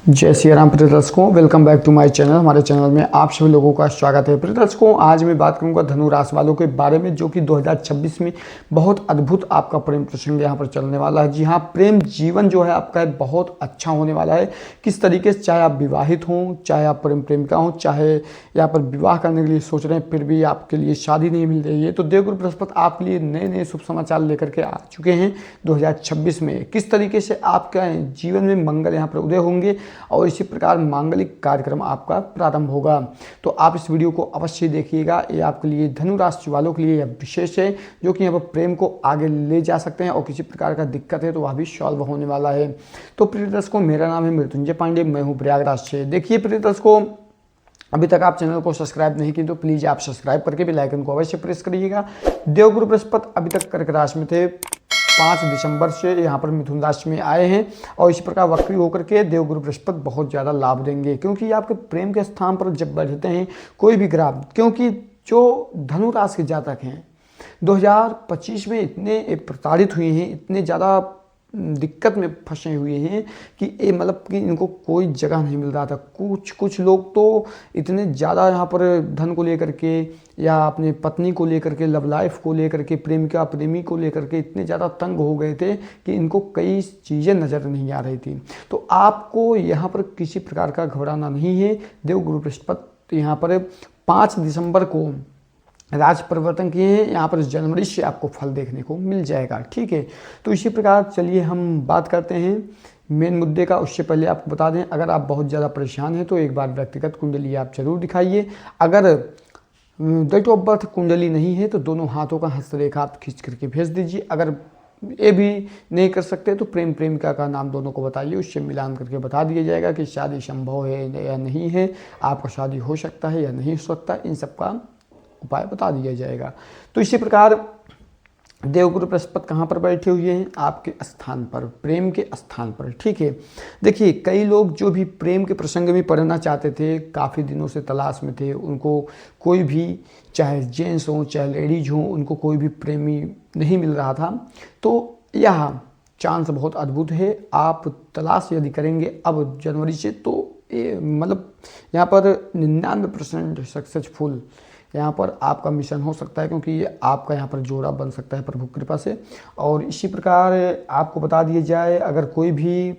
जय श्री राम प्रिय दर्शकों, welcome back to my channel. हमारे चैनल में आप सभी लोगों का स्वागत है। प्रिय दर्शकों, आज मैं बात करूंगा धनु राशि वालों के बारे में, जो कि 2026 में बहुत अद्भुत आपका प्रेम प्रसंग यहाँ पर चलने वाला है। जी हाँ, प्रेम जीवन जो है आपका बहुत अच्छा होने वाला है। किस तरीके से, चाहे आप विवाहित हों, चाहे आप प्रेम प्रेमिका हों, चाहे यहाँ पर विवाह करने के लिए सोच रहे हैं फिर भी आपके लिए शादी नहीं मिल रही है, तो देवगुरु बृहस्पति आपके लिए नए नए शुभ समाचार लेकर के आ चुके हैं 2026 में। किस तरीके से आपका जीवन में मंगल यहाँ पर उदय होंगे और इसी प्रकार मांगलिक कार्यक्रम आपका प्रारंभ होगा। तो आप इस वीडियो को अवश्य देखिएगा। ये आपके लिए धनु राशि वालों के लिए यह विशेष है, जो कि यहाँ पर प्रेम को आगे ले जा सकते हैं और किसी प्रकार का दिक्कत है तो वह भी सॉल्व होने वाला है। तो प्रिय दर्शकों, मेरा नाम है मृत्युंजय पांडे, मैं हूँ प्रयागराज से। देखिए प्रिय दर्शकों, अभी तक आप चैनल को सब्सक्राइब नहीं किए तो प्लीज़ आप सब्सक्राइब करके बेल आइकन को अवश्य प्रेस करिएगा। देवगुरु बृहस्पति अभी तक कर्क राशि में थे, 5 दिसंबर से यहाँ पर मिथुन राशि में आए हैं और इसी प्रकार वक्री होकर के देवगुरु बृहस्पति बहुत ज़्यादा लाभ देंगे, क्योंकि आपके प्रेम के स्थान पर जब बैठते हैं कोई भी ग्रह, क्योंकि जो धनु राशि के जातक हैं 2025 में इतने प्रताड़ित हुए हैं, इतने ज़्यादा दिक्कत में फंसे हुए हैं कि ये मतलब कि इनको कोई जगह नहीं मिल रहा था। कुछ लोग तो इतने ज़्यादा यहाँ पर धन को लेकर के या अपने पत्नी को लेकर के, लव लाइफ को लेकर के, प्रेमिका प्रेमी को लेकर के इतने ज़्यादा तंग हो गए थे कि इनको कई चीज़ें नज़र नहीं आ रही थी। तो आपको यहाँ पर किसी प्रकार का घबराना नहीं है। देवगुरु बृहस्पति यहाँ पर 5 दिसंबर को राज परिवर्तन किए हैं, यहाँ पर जनवरी से आपको फल देखने को मिल जाएगा। ठीक है, तो इसी प्रकार चलिए हम बात करते हैं मेन मुद्दे का। उससे पहले आपको बता दें, अगर आप बहुत ज़्यादा परेशान हैं तो एक बार व्यक्तिगत कुंडली आप जरूर दिखाइए। अगर डेट ऑफ बर्थ कुंडली नहीं है तो दोनों हाथों का हस्तरेखा आप खींच करके भेज दीजिए। अगर ये भी नहीं कर सकते तो प्रेम प्रेमिका का नाम दोनों को बताइए, उससे मिलान करके बता दिया जाएगा कि शादी संभव है या नहीं है, आपका शादी हो सकता है या नहीं हो सकता, इन सब का उपाय बता दिया जाएगा। तो इसी प्रकार देवगुरु बृहस्पति कहाँ पर बैठे हुए हैं? आपके स्थान पर, प्रेम के स्थान पर। ठीक है, देखिए कई लोग जो भी प्रेम के प्रसंग में पढ़ना चाहते थे, काफ़ी दिनों से तलाश में थे, उनको कोई भी, चाहे जेंट्स हो चाहे लेडीज हो, उनको कोई भी प्रेमी नहीं मिल रहा था। तो यह चांस बहुत अद्भुत है। आप तलाश यदि करेंगे अब जनवरी से तो मतलब यहाँ पर 99% सक्सेसफुल यहाँ पर आपका मिशन हो सकता है, क्योंकि ये आपका यहाँ पर जोड़ा बन सकता है प्रभु कृपा से। और इसी प्रकार आपको बता दिया जाए, अगर कोई भी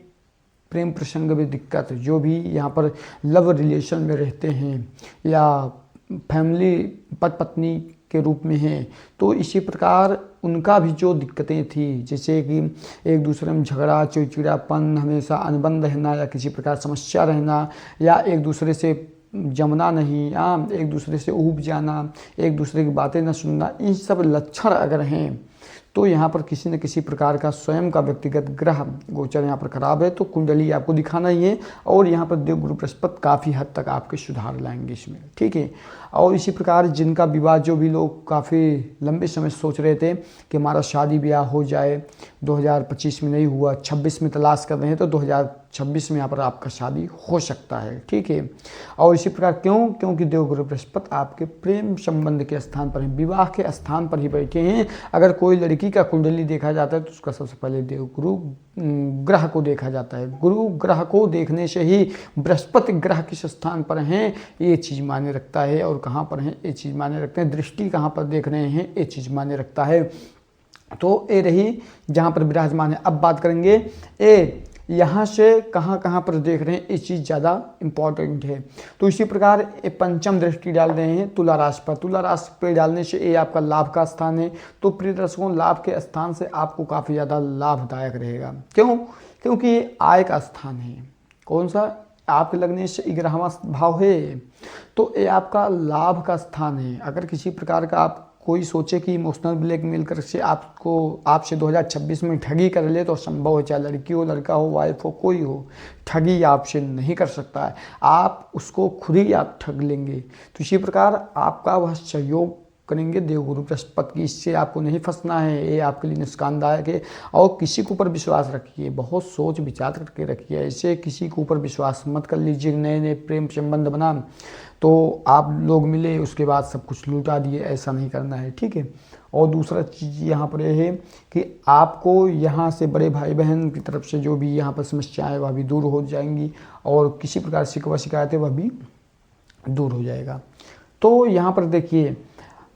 प्रेम प्रसंग में दिक्कत, जो भी यहाँ पर लव रिलेशन में रहते हैं या फैमिली पति पत्नी के रूप में हैं, तो इसी प्रकार उनका भी जो दिक्कतें थी, जैसे कि एक दूसरे में झगड़ा, चिड़चिड़ापन, हमेशा अनबन रहना या किसी प्रकार समस्या रहना, या एक दूसरे से जमना नहीं, एक दूसरे से ऊब जाना, एक दूसरे की बातें न सुनना, इन सब लक्षण अगर हैं तो यहाँ पर किसी न किसी प्रकार का स्वयं का व्यक्तिगत ग्रह गोचर यहाँ पर खराब है। तो कुंडली आपको दिखाना ही है और यहाँ पर देवगुरु बृहस्पति काफ़ी हद तक आपके सुधार लाएंगे इसमें। ठीक है, और इसी प्रकार जिनका विवाह, जो भी लोग काफ़ी लंबे समय सोच रहे थे कि हमारा शादी ब्याह हो जाए, 2025 में नहीं हुआ, 26 में तलाश कर रहे हैं, तो 2026 में यहाँ पर आपका शादी हो सकता है। ठीक है, और इसी प्रकार क्योंकि देवगुरु बृहस्पति आपके प्रेम संबंध के स्थान पर हैं, विवाह के स्थान पर ही बैठे हैं। अगर कोई लड़की का कुंडली देखा जाता है तो उसका सबसे पहले देवगुरु ग्रह को देखा जाता है। गुरु ग्रह को देखने से ही बृहस्पति ग्रह किस स्थान पर हैं ये चीज़ मायने रखता है, और कहाँ पर हैं ये चीज़ मायने रखते हैं, दृष्टि कहाँ पर देख रहे हैं ये चीज़ मायने रखता है। तो ये रही जहाँ पर विराजमान है। अब बात करेंगे ये यहाँ से कहाँ कहाँ पर देख रहे हैं, ये चीज़ ज़्यादा इम्पॉर्टेंट है। तो इसी प्रकार ये पंचम दृष्टि डाल रहे हैं तुला राशि पर। तुला राशि पर डालने से ये आपका लाभ का स्थान है। तो प्रिय दर्शकों, लाभ के स्थान से आपको काफ़ी ज़्यादा लाभदायक रहेगा। क्यों? क्योंकि ये आय का स्थान है। कौन सा? आपके लगने से 11वां भाव है, तो ये आपका लाभ का स्थान है। अगर किसी प्रकार का आप कोई सोचे कि इमोशनल ब्लैकमेल कर से आपसे 2026 में ठगी कर ले तो संभव है, चाहे लड़की हो, लड़का हो, वाइफ हो, कोई हो, ठगी आपसे नहीं कर सकता है। आप उसको खुद ही आप ठग लेंगे। तो इसी प्रकार आपका वह सहयोग करेंगे देवगुरु बृहस्पति की, इससे आपको नहीं फंसना है, ये आपके लिए नुकसानदायक है। और किसी के ऊपर विश्वास रखिए, बहुत सोच विचार करके रखिए, ऐसे किसी के ऊपर विश्वास मत कर लीजिए। नए नए प्रेम संबंध बना तो आप लोग मिले, उसके बाद सब कुछ लुटा दिए, ऐसा नहीं करना है। ठीक है, और दूसरा चीज़ यहाँ पर यह है कि आपको यहाँ से बड़े भाई बहन की तरफ से जो भी यहाँ पर समस्याएं वह भी दूर हो जाएंगी और किसी प्रकार शिकवा शिकायतें वह भी दूर हो जाएगा। तो यहाँ पर देखिए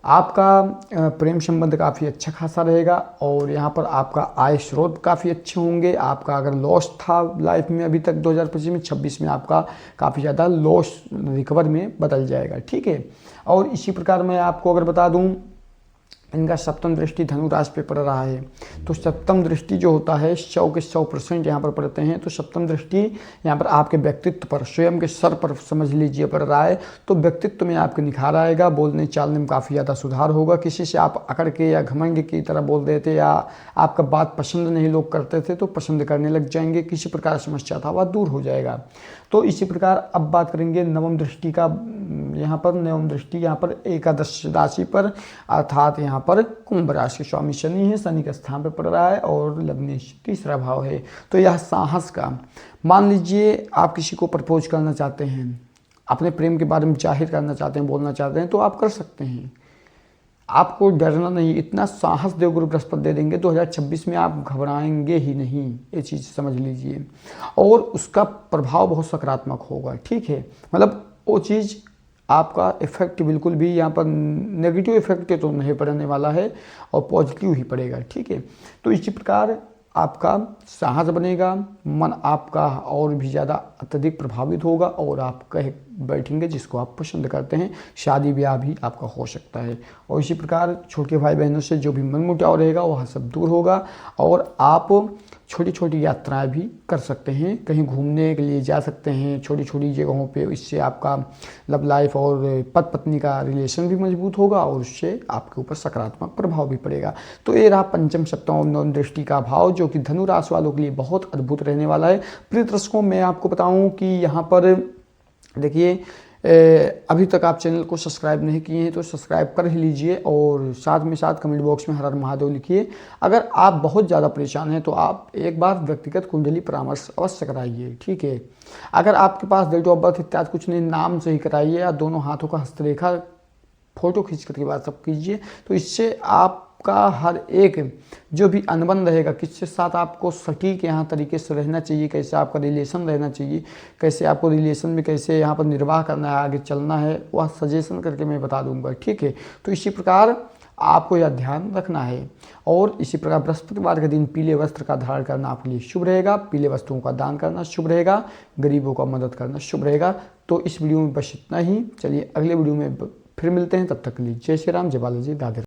आपका प्रेम संबंध काफ़ी अच्छा खासा रहेगा और यहाँ पर आपका आय स्रोत काफ़ी अच्छे होंगे। आपका अगर लॉस था लाइफ में अभी तक 2025 में, 26 में आपका काफ़ी ज़्यादा लॉस रिकवर में बदल जाएगा, ठीक है। और इसी प्रकार मैं आपको अगर बता दूँ, इनका सप्तम दृष्टि धनु राशि पे पड़ रहा है। तो सप्तम दृष्टि जो होता है 100 के 100% यहाँ पर पड़ते हैं। तो सप्तम दृष्टि यहाँ पर आपके व्यक्तित्व पर, स्वयं के सर पर समझ लीजिए पड़ रहा है। तो व्यक्तित्व में आपके निखार आएगा, बोलने चालने में काफ़ी ज़्यादा सुधार होगा। किसी से आप अकड़ के या घमंड की तरह बोल रहे थे या आपका बात पसंद नहीं लोग करते थे तो पसंद करने लग जाएंगे। किसी प्रकार समस्या था वह दूर हो जाएगा। तो इसी प्रकार अब बात करेंगे नवम दृष्टि का। यहाँ पर नवम दृष्टि यहाँ पर एकादश राशि पर अर्थात यहाँ पर कुंभ राशि, स्वामी शनि है, शनि के स्थान पर पड़ रहा है और लग्न तीसरा भाव है। तो यह साहस का, मान लीजिए आप किसी को प्रपोज करना चाहते हैं, अपने प्रेम के बारे में जाहिर करना चाहते हैं, बोलना चाहते हैं तो आप कर सकते हैं। आपको डरना नहीं, इतना साहस देवगुरु बृहस्पति दे देंगे 2026 में, आप घबराएंगे ही नहीं, ये चीज़ समझ लीजिए। और उसका प्रभाव बहुत सकारात्मक होगा, ठीक है। मतलब वो चीज़ आपका इफेक्ट बिल्कुल भी यहाँ पर नेगेटिव इफेक्ट तो नहीं पड़ने वाला है और पॉजिटिव ही पड़ेगा, ठीक है। तो इसी प्रकार आपका साहस बनेगा, मन आपका और भी ज़्यादा अत्यधिक प्रभावित होगा और आप कह बैठेंगे जिसको आप पसंद करते हैं। शादी ब्याह भी आपका हो सकता है। और इसी प्रकार छोटे भाई बहनों से जो भी मनमुटाव रहेगा वह सब दूर होगा और आप छोटी छोटी यात्राएं भी कर सकते हैं, कहीं घूमने के लिए जा सकते हैं छोटी छोटी जगहों पे। इससे आपका लव लाइफ और पति पत्नी का रिलेशन भी मजबूत होगा और उससे आपके ऊपर सकारात्मक प्रभाव भी पड़ेगा। तो ये रहा पंचम सप्तम और नवम दृष्टि का भाव, जो कि धनु राशि वालों के लिए बहुत अद्भुत रहने वाला है। प्रिय दर्शकों, मैं आपको बताऊं कि यहाँ पर देखिए अभी तक आप चैनल को सब्सक्राइब नहीं किए हैं तो सब्सक्राइब कर ही लीजिए और साथ में साथ कमेंट बॉक्स में हर हर महादेव लिखिए। अगर आप बहुत ज़्यादा परेशान हैं तो आप एक बार व्यक्तिगत कुंडली परामर्श अवश्य कराइए, ठीक है। अगर आपके पास डेट ऑफ बर्थ इत्यादि कुछ नहीं, नाम से ही कराइए या दोनों हाथों का हस्तरेखा फोटो खींच करके बाद सब कीजिए। तो इससे आपका हर एक जो भी अनुबंध रहेगा, किसके साथ आपको सटीक यहाँ तरीके से रहना चाहिए, कैसे आपका रिलेशन रहना चाहिए, कैसे आपको रिलेशन में कैसे यहाँ पर निर्वाह करना है, आगे चलना है, वह सजेशन करके मैं बता दूंगा, ठीक है। तो इसी प्रकार आपको यह ध्यान रखना है। और इसी प्रकार बृहस्पतिवार के दिन पीले वस्त्र का धारण करना आपके लिए शुभ रहेगा, पीले वस्त्रों का दान करना शुभ रहेगा, गरीबों का मदद करना शुभ रहेगा। तो इस वीडियो में बस इतना ही। चलिए अगले वीडियो में फिर मिलते हैं, तब तक के लिए जय श्री राम, जय बालाजी, राधे।